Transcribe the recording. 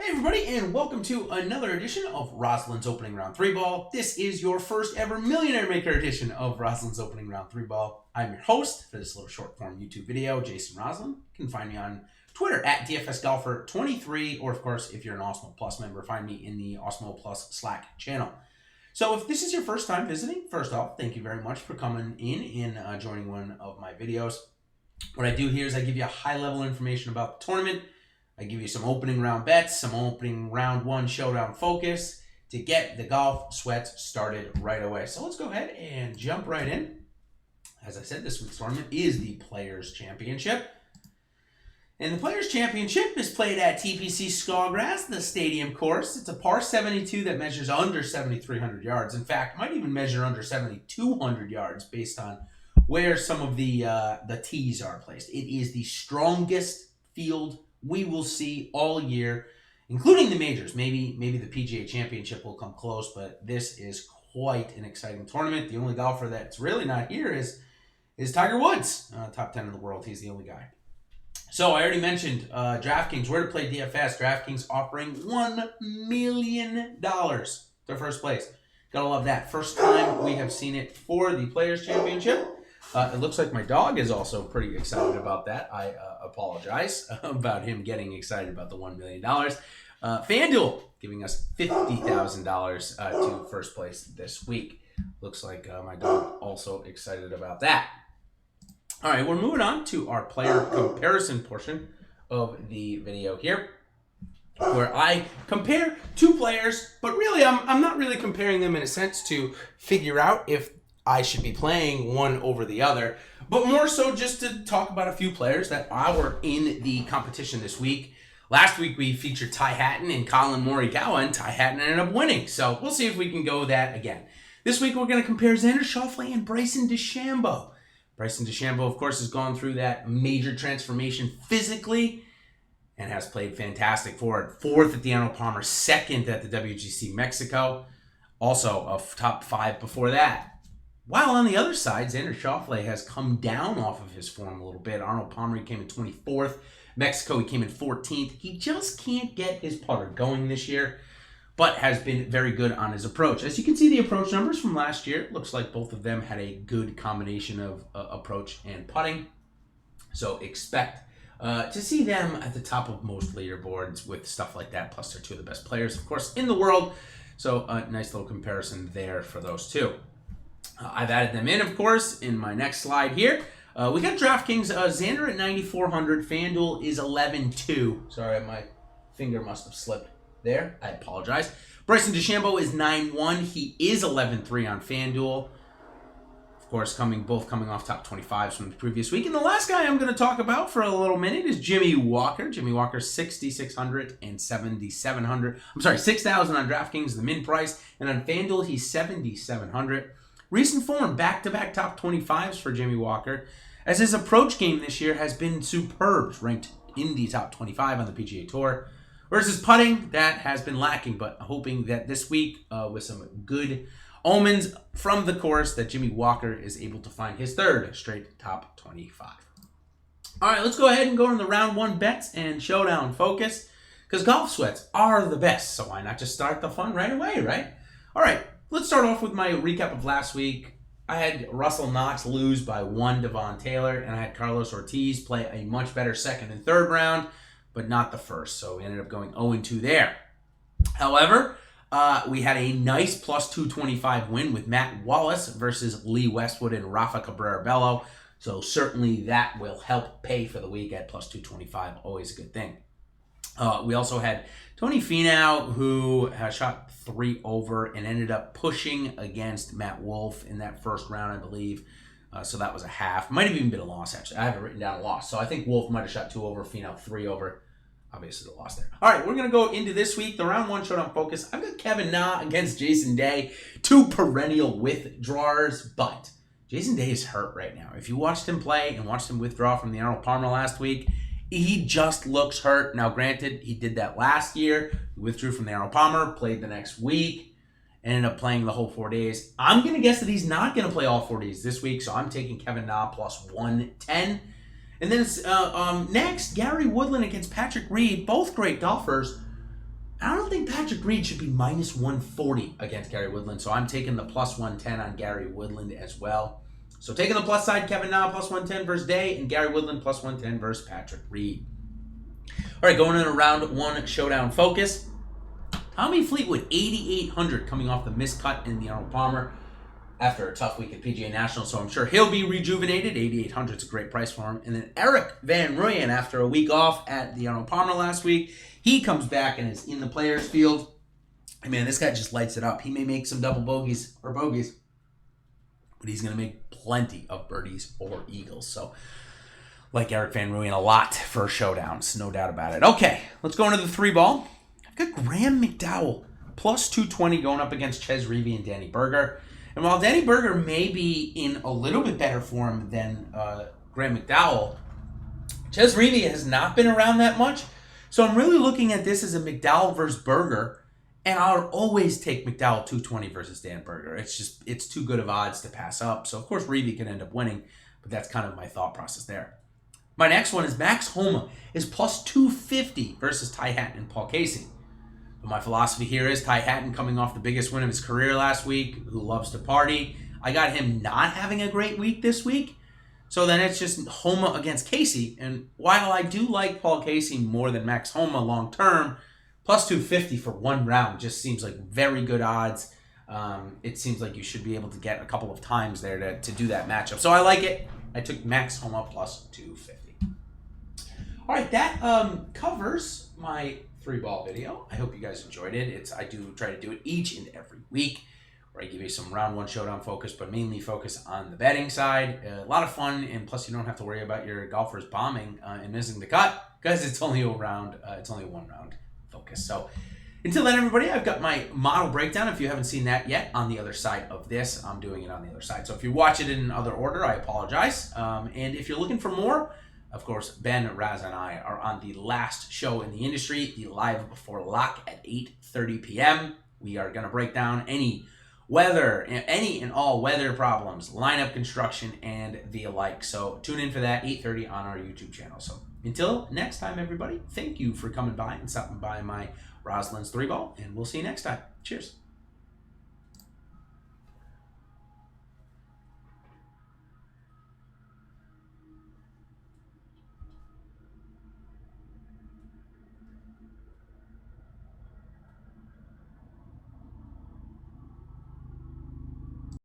Hey everybody, and welcome to another edition of Rouslin's Opening Round 3 Ball. This is your first ever Millionaire Maker edition of Rouslin's Opening Round 3 Ball. I'm your host for this little short form YouTube video, Jason Rouslin. You can find me on Twitter at DFSGolfer23, or of course, if you're an Osmo Plus member, find me in the Osmo Plus Slack channel. So if this is your first time visiting, first off, thank you very much for coming in and joining one of my videos. What I do here is I give you high-level information about the tournament. I give you some opening round bets, some opening round one showdown focus to get the golf sweats started right away. So let's go ahead and jump right in. As I said, this week's tournament is the Players Championship. And the Players Championship is played at TPC Sawgrass, the stadium course. It's a par 72 that measures under 7,300 yards. In fact, might even measure under 7,200 yards based on where some of the tees are placed. It is the strongest field we will see all year, including the majors. Maybe the PGA Championship will come close, but this is quite an exciting tournament. The only golfer that's really not here is Tiger Woods, top 10 in the world. He's the only guy. So I already mentioned DraftKings, where to play DFS. DraftKings offering $1 million to first place. Gotta love that. First time we have seen it for the Players Championship. It looks like my dog is also pretty excited about that. I apologize about him getting excited about the $1 million. FanDuel giving us $50,000 to first place this week. Looks like my dog also excited about that. All right, we're moving on to our player comparison portion of the video here, where I compare two players, but really I'm not really comparing them in a sense to figure out if I should be playing one over the other, but more so just to talk about a few players that were in the competition this week. Last week we featured Ty Hatton and Colin Morikawa, and Ty Hatton ended up winning, so we'll see if we can go that again. This week we're going to compare Xander Schauffele and Bryson DeChambeau. Bryson DeChambeau, of course, has gone through that major transformation physically and has played fantastic for it. 4th at the Arnold Palmer, 2nd at the WGC Mexico, also a top 5 before that. While on the other side, Xander Schauffele has come down off of his form a little bit. Arnold Palmer, he came in 24th. Mexico, he came in 14th. He just can't get his putter going this year, but has been very good on his approach. As you can see, the approach numbers from last year, it looks like both of them had a good combination of approach and putting. So expect to see them at the top of most leaderboards with stuff like that. Plus, they're two of the best players, of course, in the world. So a nice little comparison there for those two. I've added them in, of course, in my next slide here. We got DraftKings, Xander at 9,400. FanDuel is 11.2. Sorry, my finger must have slipped there. I apologize. Bryson DeChambeau is 9.1. He is 11.3 on FanDuel. Of course, both coming off top 25s from the previous week. And the last guy I'm going to talk about for a little minute is Jimmy Walker. Jimmy Walker, 6,600 and 7,700. I'm sorry, 6,000 on DraftKings, the min price. And on FanDuel, he's 7,700. Recent form, back-to-back top 25s for Jimmy Walker, as his approach game this year has been superb, ranked in the top 25 on the PGA Tour. Whereas his putting, that has been lacking, but hoping that this week, with some good omens from the course, that Jimmy Walker is able to find his third straight top 25. All right, let's go ahead and go into the round one bets and showdown focus, because golf sweats are the best, so why not just start the fun right away, right? All right. Let's start off with my recap of last week. I had Russell Knox lose by 1 to Devon Taylor, and I had Carlos Ortiz play a much better second and third round, but not the first, so we ended up going 0-2 there. However, we had a nice plus 225 win with Matt Wallace versus Lee Westwood and Rafa Cabrera Bello, so certainly that will help pay for the week at plus 225, always a good thing. We also had Tony Finau, who has shot 3 over and ended up pushing against Matt Wolff in that first round, I believe. So that was a half. Might have even been a loss, actually. I haven't written down a loss. So I think Wolff might have shot 2 over, Finau 3 over. Obviously, the loss there. All right, we're going to go into this week, the round one showdown focus. I've got Kevin Na against Jason Day, 2 perennial withdrawers, but Jason Day is hurt right now. If you watched him play and watched him withdraw from the Arnold Palmer last week, he just looks hurt. Now, granted, he did that last year. He withdrew from the Arnold Palmer, played the next week, ended up playing the whole 4 days. I'm going to guess that he's not going to play all 4 days this week, so I'm taking Kevin Na plus 110. And then next, Gary Woodland against Patrick Reed, both great golfers. I don't think Patrick Reed should be minus 140 against Gary Woodland, so I'm taking the plus 110 on Gary Woodland as well. So taking the plus side, Kevin Na plus 110 versus Day, and Gary Woodland plus 110 versus Patrick Reed. All right, going into round one showdown focus. Tommy Fleetwood, 8,800 coming off the miscut in the Arnold Palmer after a tough week at PGA National, so I'm sure he'll be rejuvenated. 8,800 is a great price for him. And then Eric Van Rooyen, after a week off at the Arnold Palmer last week, he comes back and is in the players field. And man, this guy just lights it up. He may make some double bogeys or bogeys, but he's going to make plenty of birdies or eagles. So like Eric Van Rooyen a lot for showdowns, no doubt about it. Okay, let's go into the three ball. I've got Graham McDowell plus 220 going up against Ches Reavie and Danny Berger. And while Danny Berger may be in a little bit better form than Graham McDowell, Ches Reavie has not been around that much. So I'm really looking at this as a McDowell versus Berger, and I'll always take McDowell 220 versus Dan Berger. It's too good of odds to pass up. So of course Reavie can end up winning, but that's kind of my thought process there. My next one is Max Homa is plus 250 versus Ty Hatton and Paul Casey. But my philosophy here is Ty Hatton coming off the biggest win of his career last week, who loves to party. I got him not having a great week this week. So then it's just Homa against Casey. And while I do like Paul Casey more than Max Homa long term, plus 250 for one round just seems like very good odds. It seems like you should be able to get a couple of times there to do that matchup. So I like it. I took Max Homa plus 250. All right, that covers my three ball video. I hope you guys enjoyed it. I do try to do it each and every week, where I give you some round one showdown focus, but mainly focus on the betting side. A lot of fun, and plus you don't have to worry about your golfers bombing and missing the cut, because it's only a round. It's only a one round focus. So until then, everybody, I've got my model breakdown. If you haven't seen that yet, on the other side of this, I'm doing it on the other side. So if you watch it in other order, I apologize. And if you're looking for more, of course, Ben, Raz, and I are on the last show in the industry, the Live Before Lock at 8:30 p.m. We are going to break down any and all weather problems, lineup construction, and the like. So tune in for that, 8:30 on our YouTube channel. So until next time, everybody, thank you for coming by and stopping by my Roslin's 3 Ball, and we'll see you next time. Cheers.